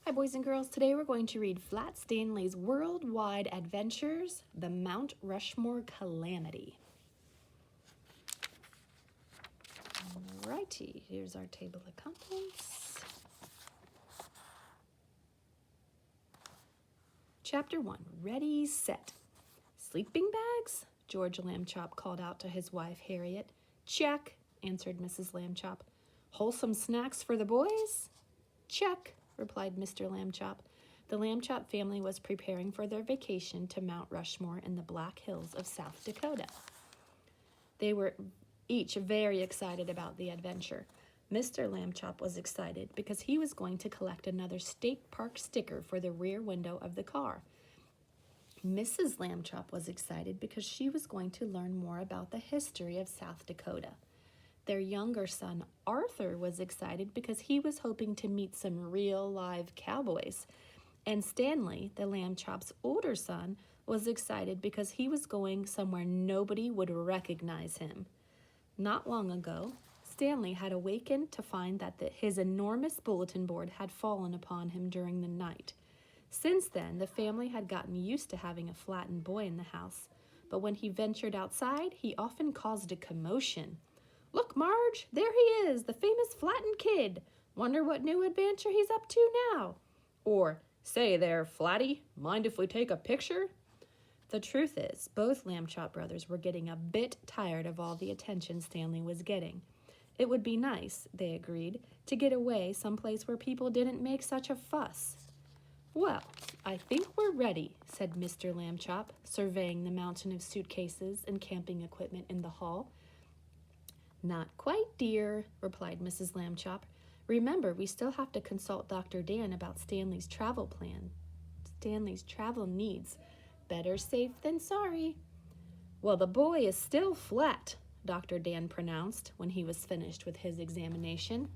Hi boys and girls, today we're going to read Flat Stanley's Worldwide Adventures, The Mount Rushmore Calamity. Alrighty, here's our table of contents. Chapter 1, Ready, Set. Sleeping bags? George Lambchop called out to his wife, Harriet. Check, answered Mrs. Lambchop. Wholesome snacks for the boys? Check, replied Mr. Lambchop. The Lambchop family was preparing for their vacation to Mount Rushmore in the Black Hills of South Dakota. They were each very excited about the adventure. Mr. Lambchop was excited because he was going to collect another state park sticker for the rear window of the car. Mrs. Lambchop was excited because she was going to learn more about the history of South Dakota. Their younger son, Arthur, was excited because he was hoping to meet some real live cowboys. And Stanley, the Lambchop's older son, was excited because he was going somewhere nobody would recognize him. Not long ago, Stanley had awakened to find that his enormous bulletin board had fallen upon him during the night. Since then, the family had gotten used to having a flattened boy in the house, but when he ventured outside, he often caused a commotion. Look, Marge, there he is, the famous flattened kid. Wonder what new adventure he's up to now. Or, say there, Flatty, mind if we take a picture? The truth is, both Lambchop brothers were getting a bit tired of all the attention Stanley was getting. It would be nice, they agreed, to get away someplace where people didn't make such a fuss. Well, I think we're ready, said Mr. Lambchop, surveying the mountain of suitcases and camping equipment in the hall. Not quite, dear, replied Mrs. Lambchop. Remember, we still have to consult Dr. Dan about Stanley's travel plan. Stanley's travel needs. Better safe than sorry. Well, the boy is still flat, Dr. Dan pronounced when he was finished with his examination.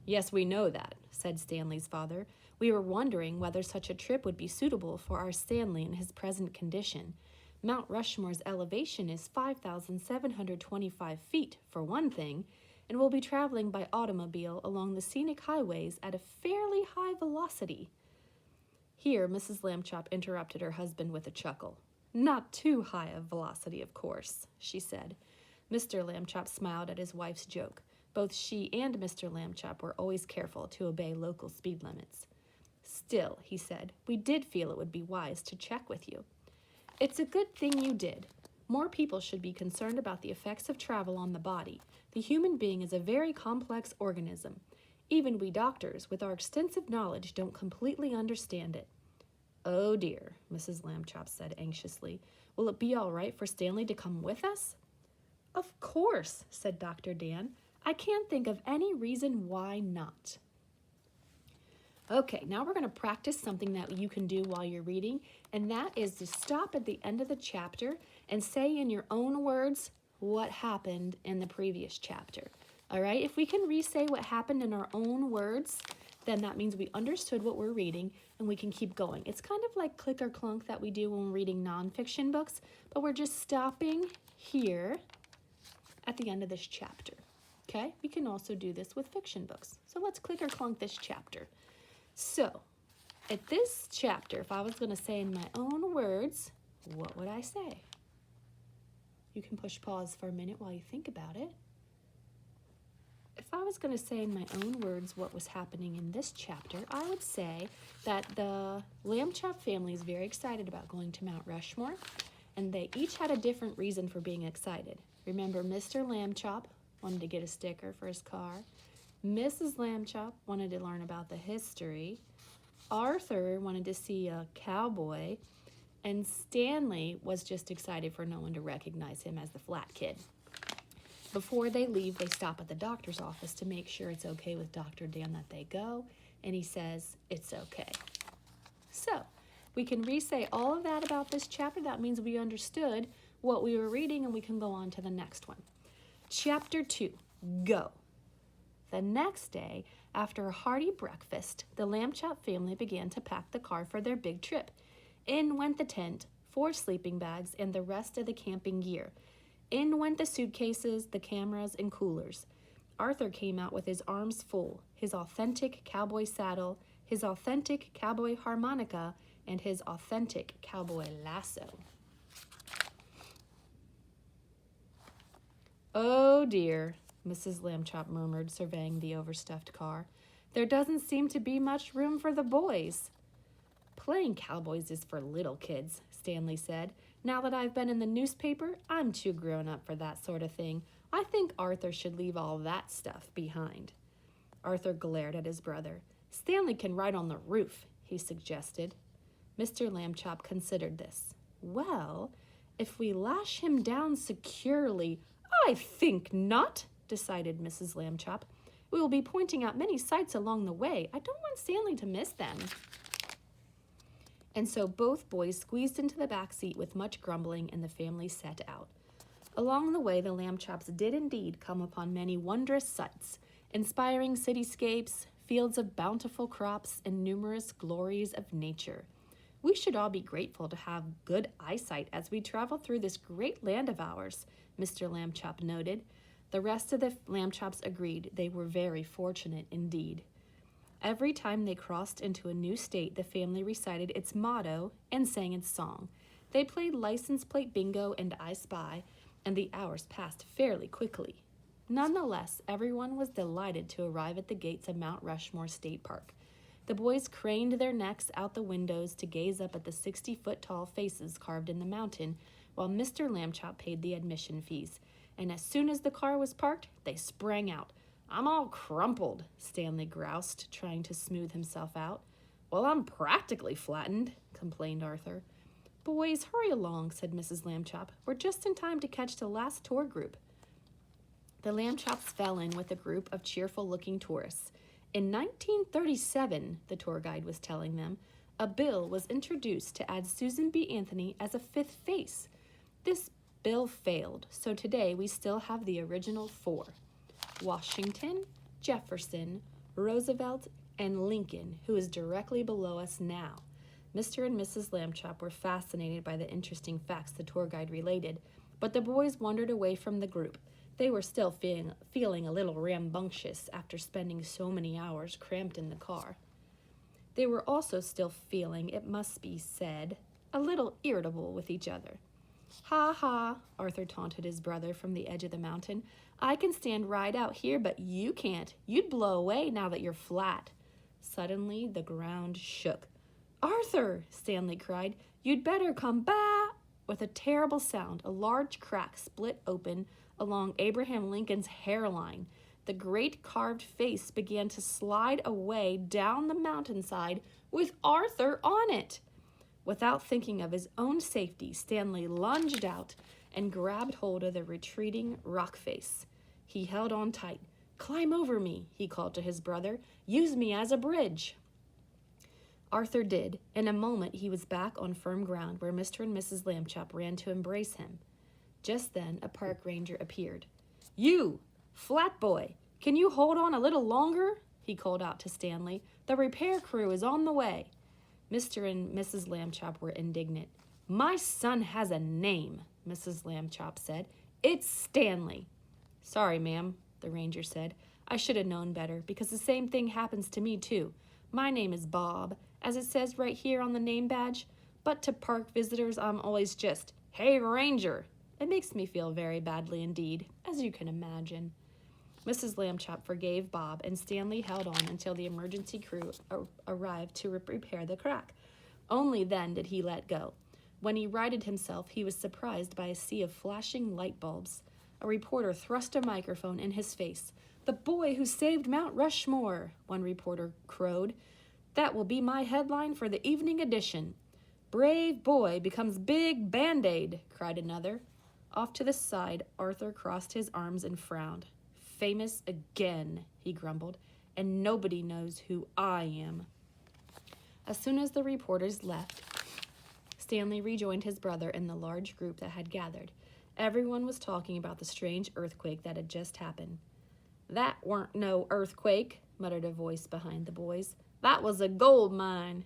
Yes, we know that, said Stanley's father. We were wondering whether such a trip would be suitable for our Stanley in his present condition. Mount Rushmore's elevation is 5,725 feet, for one thing, and we'll be traveling by automobile along the scenic highways at a fairly high velocity. Here, Mrs. Lambchop interrupted her husband with a chuckle. Not too high a velocity, of course, she said. Mr. Lambchop smiled at his wife's joke. Both she and Mr. Lambchop were always careful to obey local speed limits. Still, he said, we did feel it would be wise to check with you. It's a good thing you did. More people should be concerned about the effects of travel on the body. The human being is a very complex organism. Even we doctors, with our extensive knowledge, don't completely understand it. Oh dear, Mrs. Lambchop said anxiously. Will it be all right for Stanley to come with us? Of course, said Dr. Dan. I can't think of any reason why not. Okay, now we're going to practice something that you can do while you're reading, and that is to stop at the end of the chapter and say in your own words what happened in the previous chapter. All right, if we can re-say what happened in our own words, then that means we understood what we're reading and we can keep going. It's kind of like click or clunk that we do when we're reading nonfiction books, but we're just stopping here at the end of this chapter. Okay, we can also do this with fiction books. So let's click or clunk this chapter. So, at this chapter, if I was going to say in my own words, what would I say? You can push pause for a minute while you think about it. If I was going to say in my own words what was happening in this chapter, I would say that the Lambchop family is very excited about going to Mount Rushmore, and they each had a different reason for being excited. Remember, Mr. Lambchop wanted to get a sticker for his car. Mrs. Lambchop wanted to learn about the history. Arthur wanted to see a cowboy. And Stanley was just excited for no one to recognize him as the flat kid. Before they leave, they stop at the doctor's office to make sure it's okay with Dr. Dan that they go. And he says it's okay. So, we can re-say all of that about this chapter. That means we understood what we were reading, and we can go on to the next one. Chapter 2, Go. The next day, after a hearty breakfast, the Lambchop family began to pack the car for their big trip. In went the tent, 4 sleeping bags, and the rest of the camping gear. In went the suitcases, the cameras, and coolers. Arthur came out with his arms full, his authentic cowboy saddle, his authentic cowboy harmonica, and his authentic cowboy lasso. "Oh dear," Mrs. Lambchop murmured, surveying the overstuffed car. "There doesn't seem to be much room for the boys." "Playing cowboys is for little kids," Stanley said. "Now that I've been in the newspaper, I'm too grown up for that sort of thing. I think Arthur should leave all that stuff behind." Arthur glared at his brother. "Stanley can ride on the roof," he suggested. Mr. Lambchop considered this. "Well, if we lash him down securely—" "I think not," decided Mrs. Lambchop. "We will be pointing out many sights along the way. I don't want Stanley to miss them." And so both boys squeezed into the back seat with much grumbling, and the family set out. Along the way, the Lambchops did indeed come upon many wondrous sights, inspiring cityscapes, fields of bountiful crops, and numerous glories of nature. "We should all be grateful to have good eyesight as we travel through this great land of ours," Mr. Lambchop noted. The rest of the Lambchops agreed they were very fortunate indeed. Every time they crossed into a new state, the family recited its motto and sang its song. They played license plate bingo and I Spy, and the hours passed fairly quickly. Nonetheless, everyone was delighted to arrive at the gates of Mount Rushmore State Park. The boys craned their necks out the windows to gaze up at the 60-foot-tall faces carved in the mountain, while Mr. Lambchop paid the admission fees. And as soon as the car was parked, they sprang out. "I'm all crumpled," Stanley groused, trying to smooth himself out. "Well, I'm practically flattened," complained Arthur. "Boys, hurry along," said Mrs. Lambchop. "We're just in time to catch the last tour group." The Lambchops fell in with a group of cheerful-looking tourists. In 1937, the tour guide was telling them, a bill was introduced to add Susan B. Anthony as a fifth face. This bill failed, so today we still have the original four: Washington, Jefferson, Roosevelt, and Lincoln, who is directly below us now. Mr. and Mrs. Lambchop were fascinated by the interesting facts the tour guide related, but the boys wandered away from the group. They were still feeling a little rambunctious after spending so many hours cramped in the car. They were also still feeling, it must be said, a little irritable with each other. "Ha ha," Arthur taunted his brother from the edge of the mountain. "I can stand right out here, but you can't. You'd blow away now that you're flat." Suddenly, the ground shook. "Arthur," Stanley cried, "you'd better come back." With a terrible sound, a large crack split open along Abraham Lincoln's hairline. The great carved face began to slide away down the mountainside with Arthur on it. Without thinking of his own safety, Stanley lunged out and grabbed hold of the retreating rock face. He held on tight. "Climb over me," he called to his brother. "Use me as a bridge." Arthur did. In a moment he was back on firm ground where Mr. and Mrs. Lambchop ran to embrace him. Just then a park ranger appeared. "You, flat boy, can you hold on a little longer?" he called out to Stanley. "The repair crew is on the way." Mr. and Mrs. Lambchop were indignant. "My son has a name," Mrs. Lambchop said. "It's Stanley." "Sorry, ma'am," the ranger said. "I should have known better, because the same thing happens to me, too. My name is Bob, as it says right here on the name badge, but to park visitors I'm always just, 'Hey, Ranger!' It makes me feel very badly indeed, as you can imagine." Mrs. Lambchop forgave Bob, and Stanley held on until the emergency crew arrived to repair the crack. Only then did he let go. When he righted himself, he was surprised by a sea of flashing light bulbs. A reporter thrust a microphone in his face. "The boy who saved Mount Rushmore," one reporter crowed. "That will be my headline for the evening edition." "Brave boy becomes big Band-Aid," cried another. Off to the side, Arthur crossed his arms and frowned. "Famous again," he grumbled, "and nobody knows who I am." As soon as the reporters left, Stanley rejoined his brother in the large group that had gathered. Everyone was talking about the strange earthquake that had just happened. "That weren't no earthquake," muttered a voice behind the boys. "That was a gold mine."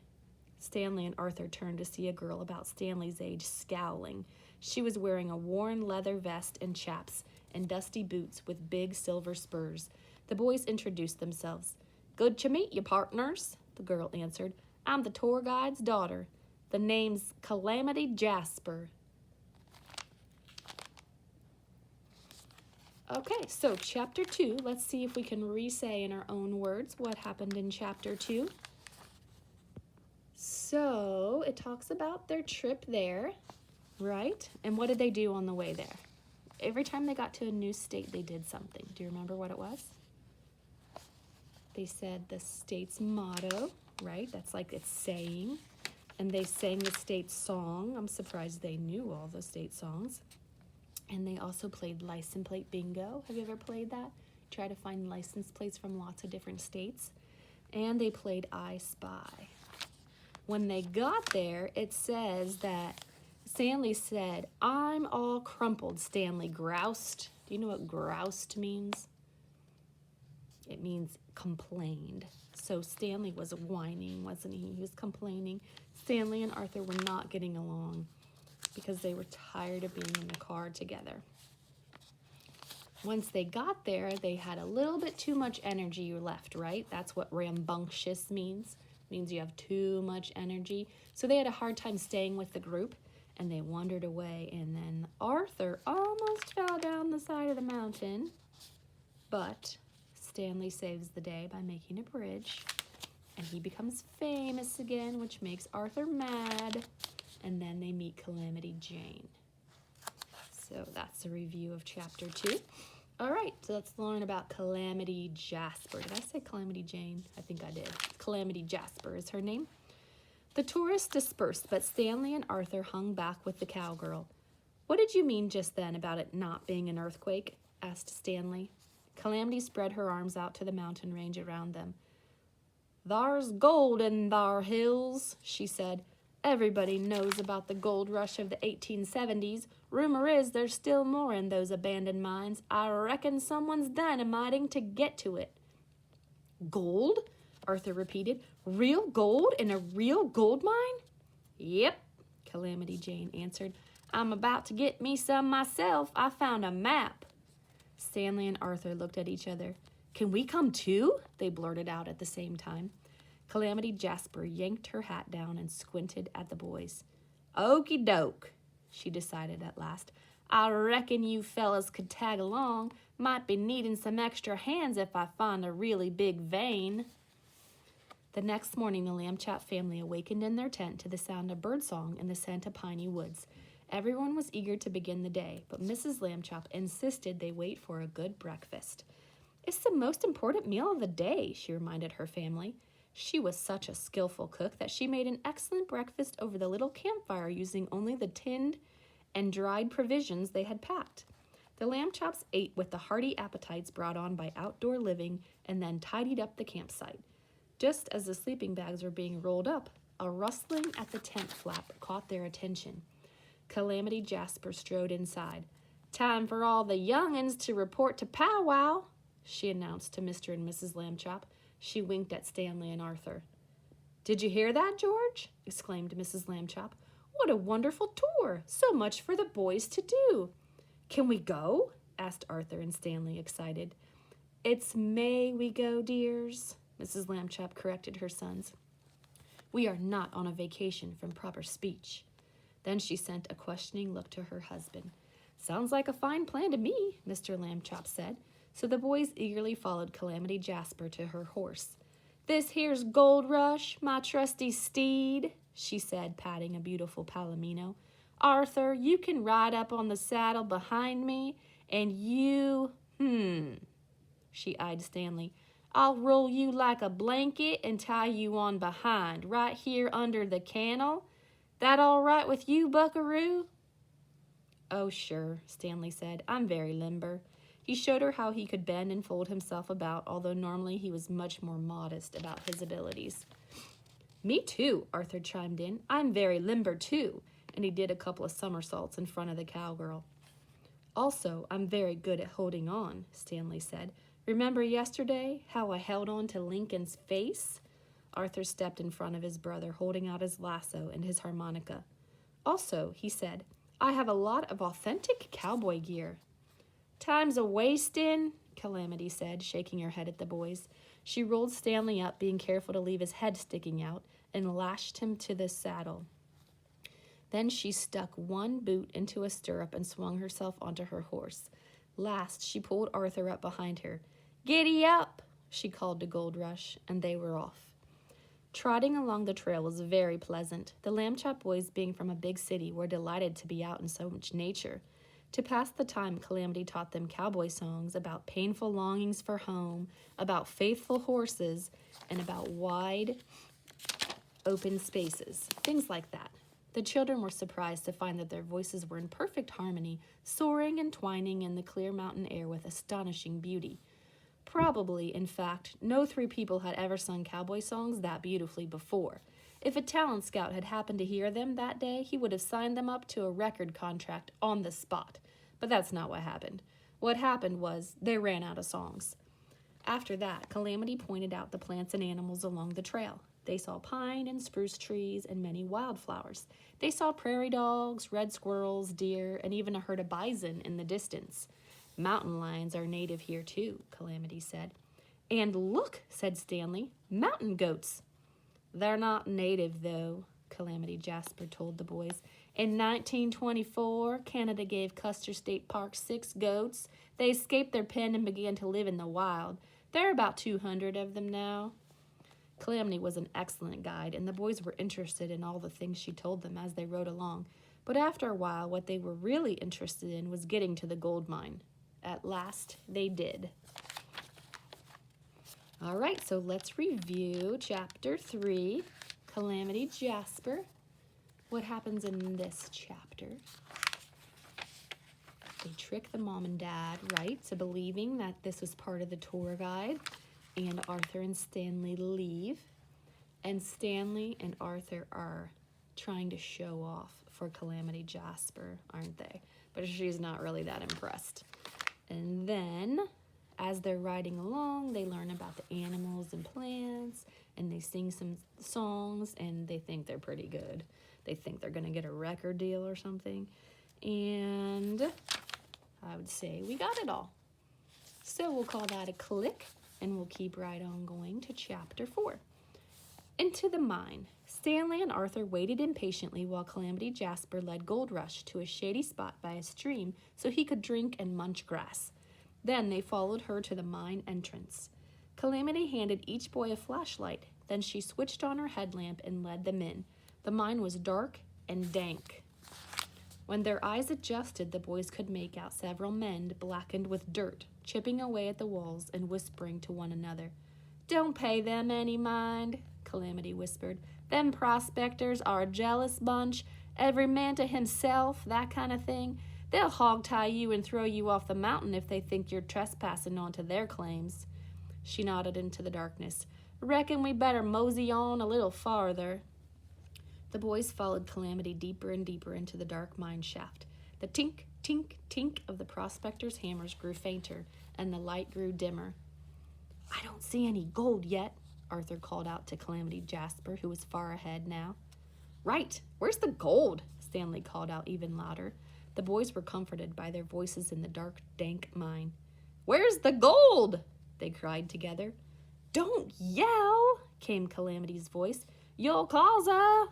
Stanley and Arthur turned to see a girl about Stanley's age scowling. She was wearing a worn leather vest and chaps and dusty boots with big silver spurs. The boys introduced themselves. "Good to meet you, partners," the girl answered. I'm the tour guide's daughter. The name's Calamity Jasper. Okay, so chapter 2, let's see if we can re-say in our own words what happened in chapter 2. So it talks about their trip there, right? And what did they do on the way there? Every time they got to a new state, they did something. Do you remember what it was? They said the state's motto, right? That's like it's saying. And they sang the state song. I'm surprised they knew all the state songs. And they also played license plate bingo. Have you ever played that? Try to find license plates from lots of different states. And they played I Spy. When they got there, it says that Stanley said, I'm all crumpled, Stanley groused. Do you know what groused means? It means complained. So Stanley was whining, wasn't he? He was complaining. Stanley and Arthur were not getting along because they were tired of being in the car together. Once they got there, they had a little bit too much energy left, right? That's what rambunctious means. It means you have too much energy. So they had a hard time staying with the group, and they wandered away. And then Arthur almost fell down the side of the mountain, but Stanley saves the day by making a bridge, and he becomes famous again, which makes Arthur mad. And then they meet Calamity Jane. So that's a review of chapter 2. All right, so let's learn about Calamity Jasper. Did I say Calamity Jane? I think I did. Calamity Jasper is her name. The tourists dispersed, but Stanley and Arthur hung back with the cowgirl. What did you mean just then about it not being an earthquake? Asked Stanley. Calamity spread her arms out to the mountain range around them. Thar's gold in thar hills, she said. Everybody knows about the gold rush of the 1870s. Rumor is there's still more in those abandoned mines. I reckon someone's dynamiting to get to it. Gold? Arthur repeated. Real gold in a real gold mine? Yep, Calamity Jane answered. I'm about to get me some myself. I found a map. Stanley and Arthur looked at each other. Can we come too? They blurted out at the same time. Calamity Jasper yanked her hat down and squinted at the boys. Okie doke, she decided at last. I reckon you fellas could tag along. Might be needing some extra hands if I find a really big vein. The next morning, the Lambchop family awakened in their tent to the sound of birdsong in the scent of piney woods. Everyone was eager to begin the day, but Mrs. Lambchop insisted they wait for a good breakfast. It's the most important meal of the day, she reminded her family. She was such a skillful cook that she made an excellent breakfast over the little campfire using only the tinned and dried provisions they had packed. The Lambchops ate with the hearty appetites brought on by outdoor living and then tidied up the campsite. Just as the sleeping bags were being rolled up, a rustling at the tent flap caught their attention. Calamity Jasper strode inside. Time for all the young'uns to report to powwow, she announced to Mr. and Mrs. Lambchop. She winked at Stanley and Arthur. Did you hear that, George? Exclaimed Mrs. Lambchop. What a wonderful tour! So much for the boys to do. Can we go? Asked Arthur and Stanley, excited. It's may we go, dears, Mrs. Lambchop corrected her sons. We are not on a vacation from proper speech. Then she sent a questioning look to her husband. Sounds like a fine plan to me, Mr. Lambchop said. So the boys eagerly followed Calamity Jasper to her horse. This here's Gold Rush, my trusty steed, she said, patting a beautiful palomino. Arthur, you can ride up on the saddle behind me, and you, she eyed Stanley. I'll roll you like a blanket and tie you on behind, right here under the cantle. That all right with you, buckaroo? Oh, sure, Stanley said. I'm very limber. He showed her how he could bend and fold himself about, although normally he was much more modest about his abilities. Me too, Arthur chimed in. I'm very limber too, and he did a couple of somersaults in front of the cowgirl. Also, I'm very good at holding on, Stanley said. Remember yesterday how I held on to Lincoln's face? Arthur stepped in front of his brother, holding out his lasso and his harmonica. Also, he said, I have a lot of authentic cowboy gear. Time's a-wastin', Calamity said, shaking her head at the boys. She rolled Stanley up, being careful to leave his head sticking out, and lashed him to the saddle. Then she stuck one boot into a stirrup and swung herself onto her horse. Last, she pulled Arthur up behind her. "Giddy up!" she called to Gold Rush, and they were off. Trotting along the trail was very pleasant. The Lamb Chop boys, being from a big city, were delighted to be out in so much nature. To pass the time, Calamity taught them cowboy songs about painful longings for home, about faithful horses, and about wide, open spaces, things like that. The children were surprised to find that their voices were in perfect harmony, soaring and twining in the clear mountain air with astonishing beauty. Probably, in fact, no three people had ever sung cowboy songs that beautifully before. If a talent scout had happened to hear them that day, he would have signed them up to a record contract on the spot. But that's not what happened. What happened was they ran out of songs. After that, Calamity pointed out the plants and animals along the trail. They saw pine and spruce trees and many wildflowers. They saw prairie dogs, red squirrels, deer, and even a herd of bison in the distance. "Mountain lions are native here too," Calamity said. "And look," said Stanley, "mountain goats." "They're not native, though," Calamity Jasper told the boys. "In 1924, Canada gave Custer State Park 6 goats. They escaped their pen and began to live in the wild. There are about 200 of them now." Calamity was an excellent guide, and the boys were interested in all the things she told them as they rode along. But after a while, what they were really interested in was getting to the gold mine. At last, they did. All right, so let's review Chapter 3, Calamity Jasper. What happens in this chapter? They trick the mom and dad, right, to believing that this was part of the tour guide, and Arthur and Stanley leave. And Stanley and Arthur are trying to show off for Calamity Jasper, aren't they? But she's not really that impressed. And then, as they're riding along, they learn about the animals and plants, and they sing some songs, and they think they're pretty good. They think they're going to get a record deal or something. And I would say we got it all. So we'll call that a click, and we'll keep right on going to Chapter 4. Into the mine. Stanley and Arthur waited impatiently while Calamity Jasper led Gold Rush to a shady spot by a stream so he could drink and munch grass. Then they followed her to the mine entrance. Calamity handed each boy a flashlight. Then she switched on her headlamp and led them in. The mine was dark and dank. When their eyes adjusted, the boys could make out several men blackened with dirt, chipping away at the walls and whispering to one another. "Don't pay them any mind," Calamity whispered. "Them prospectors are a jealous bunch, every man to himself, that kind of thing. They'll hog-tie you and throw you off the mountain if they think you're trespassing onto their claims." She nodded into the darkness. "Reckon we better mosey on a little farther." The boys followed Calamity deeper and deeper into the dark mine shaft. The tink, tink, tink of the prospectors' hammers grew fainter, and the light grew dimmer. "I don't see any gold yet," Arthur called out to Calamity Jasper, who was far ahead now. "Right, where's the gold?" Stanley called out even louder. The boys were comforted by their voices in the dark, dank mine. "Where's the gold?" they cried together. "Don't yell," came Calamity's voice. "You'll cause a..."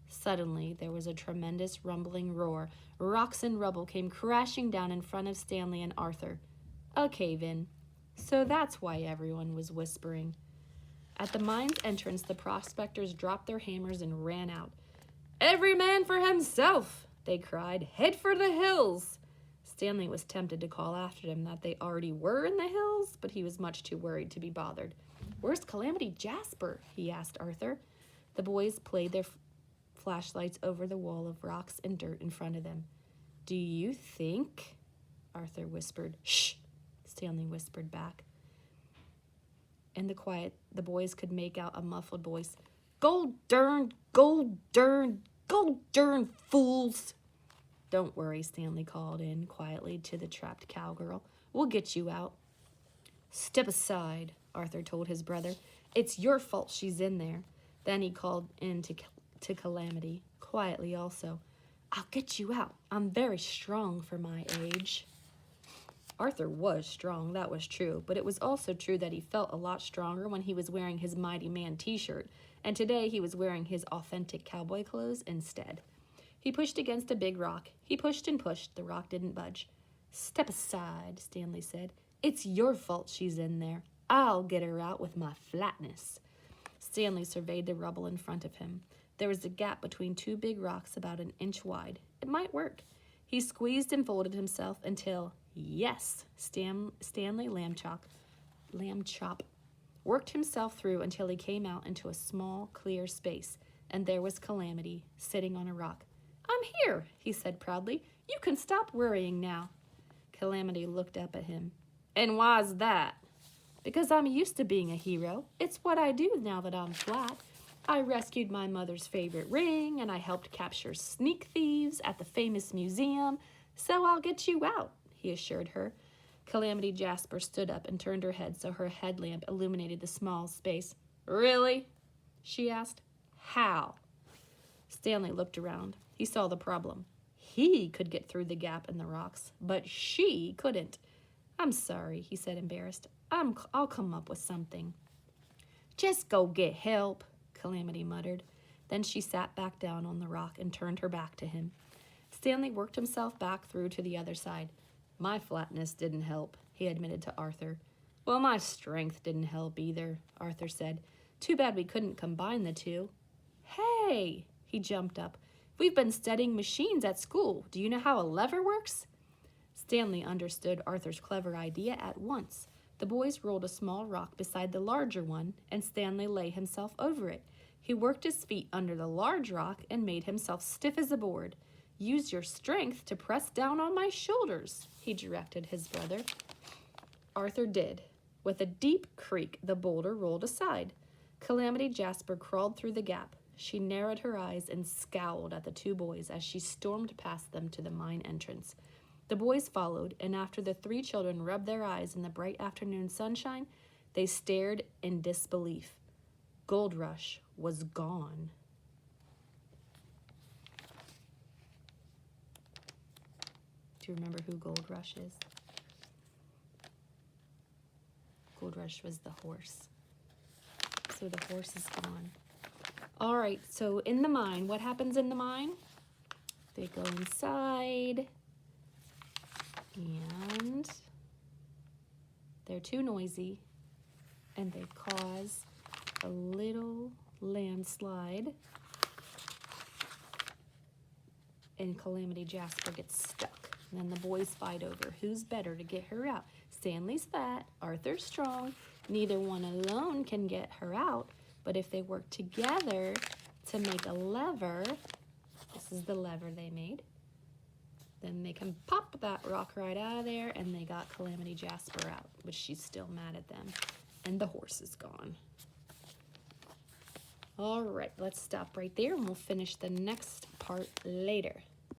Suddenly, there was a tremendous rumbling roar. Rocks and rubble came crashing down in front of Stanley and Arthur. A cave-in. So that's why everyone was whispering. At the mine's entrance, the prospectors dropped their hammers and ran out. "Every man for himself," they cried. "Head for the hills." Stanley was tempted to call after them that they already were in the hills, but he was much too worried to be bothered. "Where's Calamity Jasper?" he asked Arthur. The boys played their flashlights over the wall of rocks and dirt in front of them. "Do you think?" Arthur whispered. "Shh," Stanley whispered back. In the quiet, the boys could make out a muffled voice. "Gold darn, gold darn, gold darn fools!" "Don't worry," Stanley called in quietly to the trapped cowgirl. "We'll get you out." "Step aside," Arthur told his brother. "It's your fault she's in there." Then he called in to Calamity, quietly also. "I'll get you out. I'm very strong for my age." Arthur was strong, that was true, but it was also true that he felt a lot stronger when he was wearing his Mighty Man t-shirt, and today he was wearing his authentic cowboy clothes instead. He pushed against a big rock. He pushed and pushed. The rock didn't budge. "Step aside," Stanley said. "It's your fault she's in there. I'll get her out with my flatness." Stanley surveyed the rubble in front of him. There was a gap between two big rocks about an inch wide. It might work. He squeezed and folded himself until, yes, Stanley Lamb Chop worked himself through until he came out into a small, clear space, and there was Calamity, sitting on a rock. "I'm here," he said proudly. "You can stop worrying now." Calamity looked up at him. "And why's that?" "Because I'm used to being a hero. It's what I do now that I'm flat. I rescued my mother's favorite ring, and I helped capture sneak thieves at the famous museum, so I'll get you out," he assured her. Calamity Jasper stood up and turned her head so her headlamp illuminated the small space. "Really?" she asked. "How?" Stanley looked around. He saw the problem. He could get through the gap in the rocks, but she couldn't. "I'm sorry," he said, embarrassed. I'll come up with something." "Just go get help," Calamity muttered. Then she sat back down on the rock and turned her back to him. Stanley worked himself back through to the other side. "My flatness didn't help," he admitted to Arthur. "Well, my strength didn't help either," Arthur said. "Too bad we couldn't combine the two." "Hey!" He jumped up. "We've been studying machines at school. Do you know how a lever works?" Stanley understood Arthur's clever idea at once. The boys rolled a small rock beside the larger one, and Stanley lay himself over it. He worked his feet under the large rock and made himself stiff as a board. "Use your strength to press down on my shoulders," he directed his brother. Arthur did. With a deep creak, the boulder rolled aside. Calamity Jasper crawled through the gap. She narrowed her eyes and scowled at the two boys as she stormed past them to the mine entrance. The boys followed, and after the three children rubbed their eyes in the bright afternoon sunshine, they stared in disbelief. Gold Rush was gone. Do you remember who Gold Rush is? Gold Rush was the horse. So the horse is gone. All right, so in the mine, what happens in the mine? They go inside, and they're too noisy, and they cause a little landslide, and Calamity Jasper gets stuck. And then the boys fight over who's better to get her out. Stanley's fat, Arthur's strong. Neither one alone can get her out, but if they work together to make a lever, this is the lever they made, then they can pop that rock right out of there, and they got Calamity Jasper out, but she's still mad at them, and the horse is gone. All right, let's stop right there, and we'll finish the next part later.